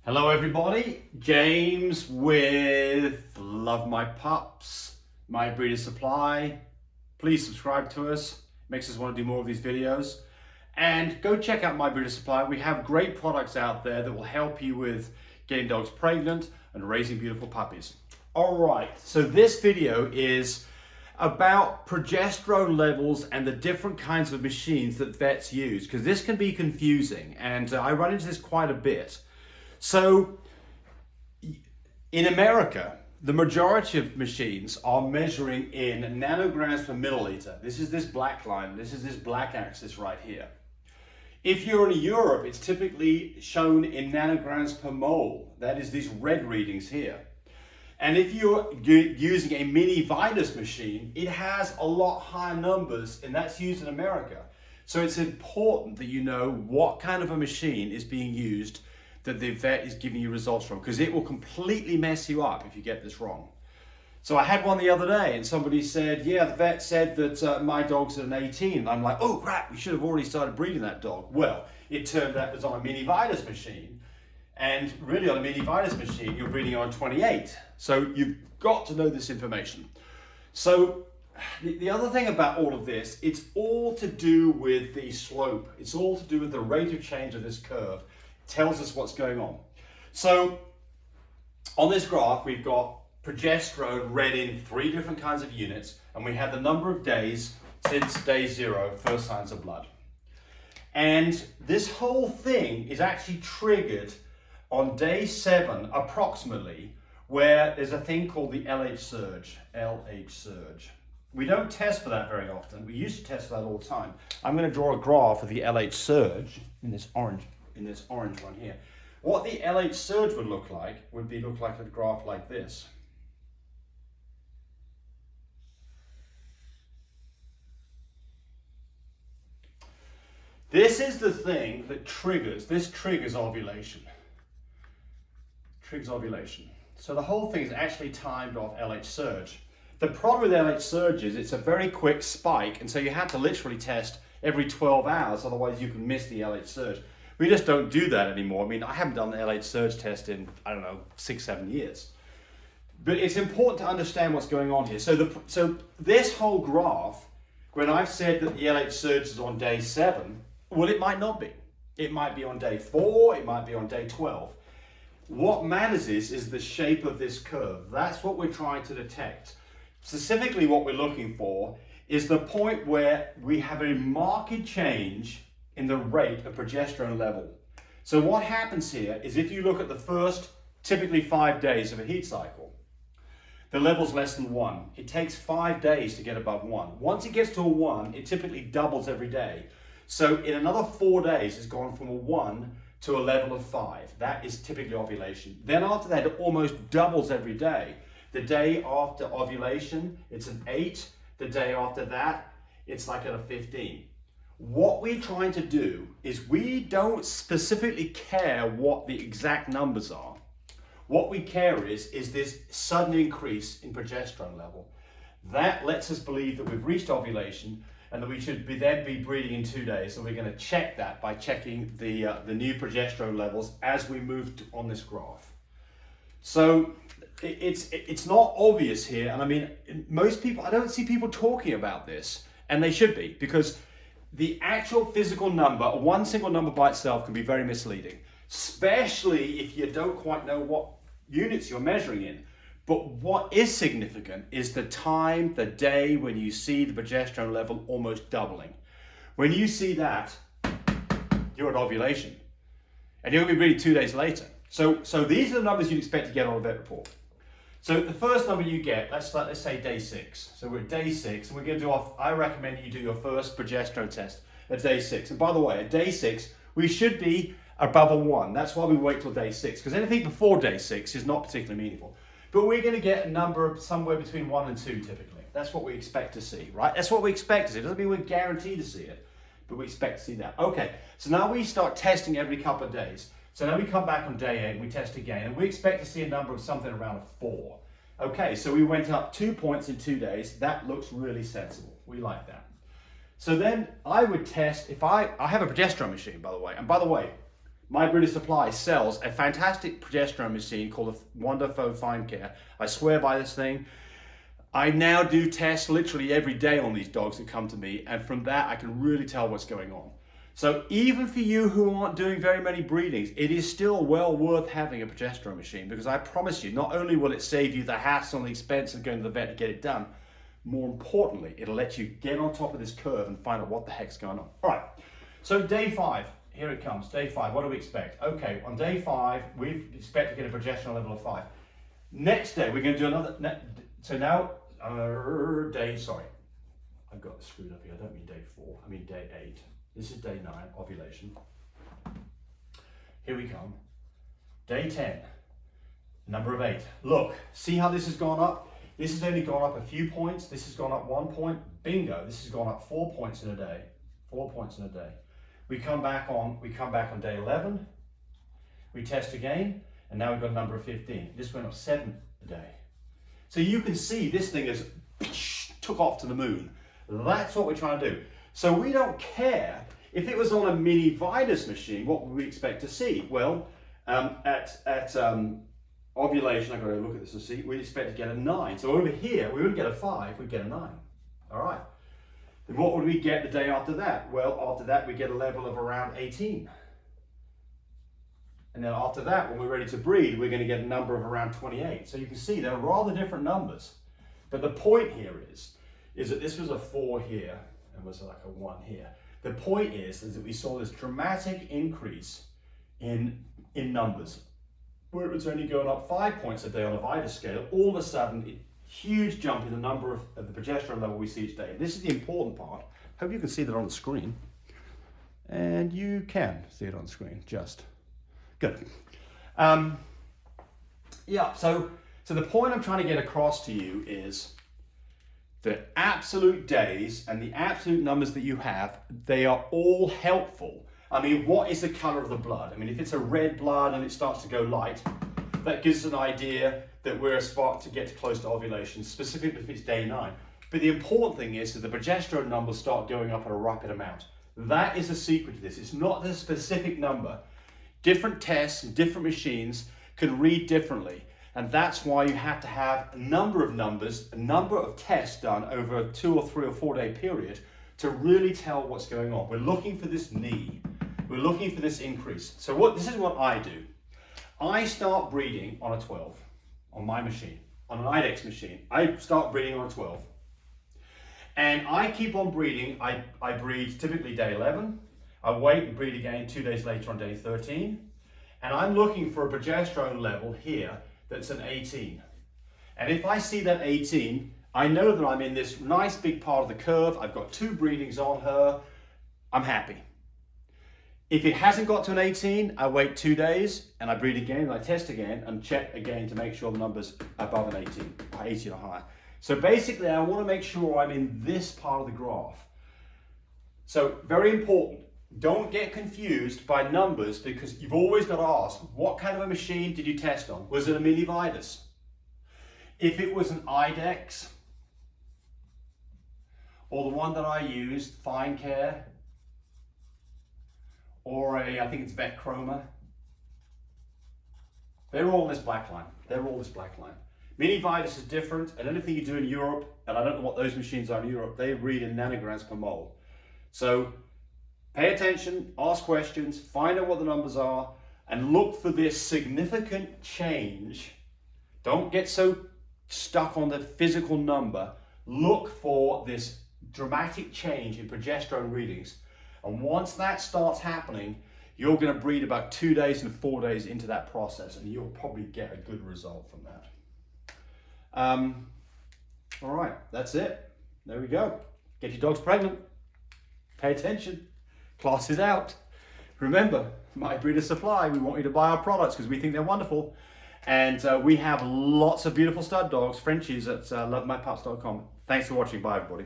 Hello everybody, James with Love My Pups, My Breeder Supply. Please subscribe to us, makes us want to do more of these videos. And go check out My Breeder Supply. We have great products out there that will help you with getting dogs pregnant and raising beautiful puppies. All right, so this video is about progesterone levels and the different kinds of machines that vets use, because this can be confusing and I run into this quite a bit. So in America, the majority of machines are measuring in nanograms per milliliter. This is this black line, this is this black axis right here. If you're in Europe, it's typically shown in nanograms per mole. That is these red readings here. And if you're using a mini Vitus machine, it has a lot higher numbers, and that's used in America. So it's important that you know what kind of a machine is being used that the vet is giving you results from, because it will completely mess you up if you get this wrong. So I had one the other day and somebody said, yeah, the vet said that my dog's at an 18. And I'm like, oh crap, we should have already started breeding that dog. Well, it turned out it was on a mini Vitus machine. And really on a mini Vitus machine, you're breeding on 28. So you've got to know this information. So the other thing about all of this, it's all to do with the slope. It's all to do with the rate of change of this curve. It tells us what's going on. So on this graph, we've got progesterone read in 3 different kinds of units, and we have the number of days since day 0, first signs of blood. And this whole thing is actually triggered on day 7 approximately, where there's a thing called the LH surge. LH surge. We don't test for that very often. We used to test for that all the time. I'm going to draw a graph of the LH surge in this orange one here. What the LH surge would look like a graph like this. This is the thing that triggers ovulation. Triggers ovulation. So the whole thing is actually timed off LH surge. The problem with LH surge is it's a very quick spike, and so you have to literally test every 12 hours, otherwise you can miss the LH surge. We just don't do that anymore. I mean, I haven't done the LH surge test in, 6-7 years. But it's important to understand what's going on here. So this whole graph, when I've said that the LH surge is on day 7, well, it might not be. It might be on day 4, it might be on day 12. What matters is the shape of this curve. That's what we're trying to detect. Specifically, what we're looking for is the point where we have a marked change in the rate of progesterone level. So what happens here is if you look at the first, typically 5 days of a heat cycle, the level's less than 1. It takes 5 days to get above 1. Once it gets to a 1, it typically doubles every day. So in another 4 days, it's gone from a 1 to a level of 5. That is typically ovulation. Then after that, it almost doubles every day. The day after ovulation, it's an 8. The day after that, it's like at a 15. What we're trying to do is we don't specifically care what the exact numbers are. What we care is this sudden increase in progesterone level. That lets us believe that we've reached ovulation and that we should then be breeding in 2 days. So we're going to check that by checking the new progesterone levels as we move on this graph. So it's not obvious here, and I mean, most people, I don't see people talking about this, and they should be, because the actual physical number, one single number by itself, can be very misleading, especially if you don't quite know what units you're measuring in. But what is significant is the time, the day when you see the progesterone level almost doubling. When you see that, you're at ovulation, and you're going to be breeding 2 days later. So these are the numbers you'd expect to get on a vet report. So the first number you get, let's say day 6. So we're at day 6, and we're going to do I recommend you do your first progesterone test at day 6. And by the way, at day 6, we should be above a 1. That's why we wait till day 6, because anything before day 6 is not particularly meaningful. But we're going to get a number of somewhere between 1 and 2 typically. That's what we expect to see, right? That's what we expect to see. It doesn't mean we're guaranteed to see it, but we expect to see that. Okay, so now we start testing every couple of days. So now we come back on day 8, we test again, and we expect to see a number of something around a 4. Okay, so we went up 2 points in 2 days. That looks really sensible. We like that. So then I would test, if I have a progesterone machine, by the way, and by the way, My Breeder Supply sells a fantastic progesterone machine called the Wonderful Fine Care. I swear by this thing. I now do tests literally every day on these dogs that come to me, and from that I can really tell what's going on. So even for you who aren't doing very many breedings, it is still well worth having a progesterone machine, because I promise you, not only will it save you the hassle and the expense of going to the vet to get it done, more importantly, it'll let you get on top of this curve and find out what the heck's going on. All right, so day 5, here it comes, day 5, what do we expect? Okay, on day 5, we expect to get a progesterone level of 5. Next day, we're going to do another, so now, sorry, I've got it screwed up here, I don't mean day 4, I mean day 8. This is day 9, ovulation. Here we come. Day 10, number of 8. Look, see how this has gone up? This has only gone up a few points. This has gone up 1 point. Bingo, this has gone up 4 points in a day. 4 points in a day. We come back on day 11. We test again, and now we've got a number of 15. This went up 7 a day. So you can see this thing has took off to the moon. That's what we're trying to do. So we don't care if it was on a mini Vidus machine. What would we expect to see? Well, at ovulation, I've got to look at this and see. We'd expect to get a 9. So over here, we wouldn't get a 5, we'd get a 9. All right. Then what would we get the day after that? Well, after that, we get a level of around 18. And then after that, when we're ready to breed, we're going to get a number of around 28. So you can see they're rather different numbers. But the point here is that this was a 4 here and was like a 1 here. The point is that we saw this dramatic increase in numbers, where it was only going up 5 points a day on a Vidus scale. All of a sudden, huge jump in the number of the progesterone level we see each day. This is the important part. Hope you can see that on the screen. And you can see it on the screen, just. Good. Yeah, so the point I'm trying to get across to you is the absolute days and the absolute numbers that you have, they are all helpful. I mean, what is the color of the blood? I mean, if it's a red blood and it starts to go light, that gives us an idea that we're about to get close to ovulation, specifically if it's day 9. But the important thing is that the progesterone numbers start going up at a rapid amount. That is the secret to this. It's not the specific number. Different tests and different machines can read differently. And that's why you have to have a number of numbers, a number of tests done over a 2 or 3 or 4 day period to really tell what's going on. We're looking for this knee. We're looking for this increase. So this is what I do. I start breeding on a 12 on my machine, on an IDEX machine. I start breeding on a 12. And I keep on breeding. I breed typically day 11. I wait and breed again 2 days later on day 13. And I'm looking for a progesterone level here that's an 18. And if I see that 18, I know that I'm in this nice big part of the curve. I've got 2 breedings on her. I'm happy. If it hasn't got to an 18, I wait 2 days and I breed again and I test again and check again to make sure the number's above an 18 or higher. So basically I want to make sure I'm in this part of the graph. So very important, don't get confused by numbers, because you've always got to ask, what kind of a machine did you test on? Was it a mini Vidus? If it was an IDEX, or the one that I used, Fine Care, or I think it's Vet Chroma, they're all this black line. They're all this black line. Mini Vidus is different, and anything you do in Europe, and I don't know what those machines are in Europe, they read in nanograms per mole. So pay attention, ask questions, find out what the numbers are, and look for this significant change. Don't get so stuck on the physical number. Look for this dramatic change in progesterone readings. And once that starts happening, you're going to breed about 2 days and 4 days into that process, and you'll probably get a good result from that. All right, that's it. There we go. Get your dogs pregnant. Pay attention. Class is out. Remember, My Breeder Supply, we want you to buy our products because we think they're wonderful. And we have lots of beautiful stud dogs, Frenchies, at lovemypups.com. Thanks for watching. Bye, everybody.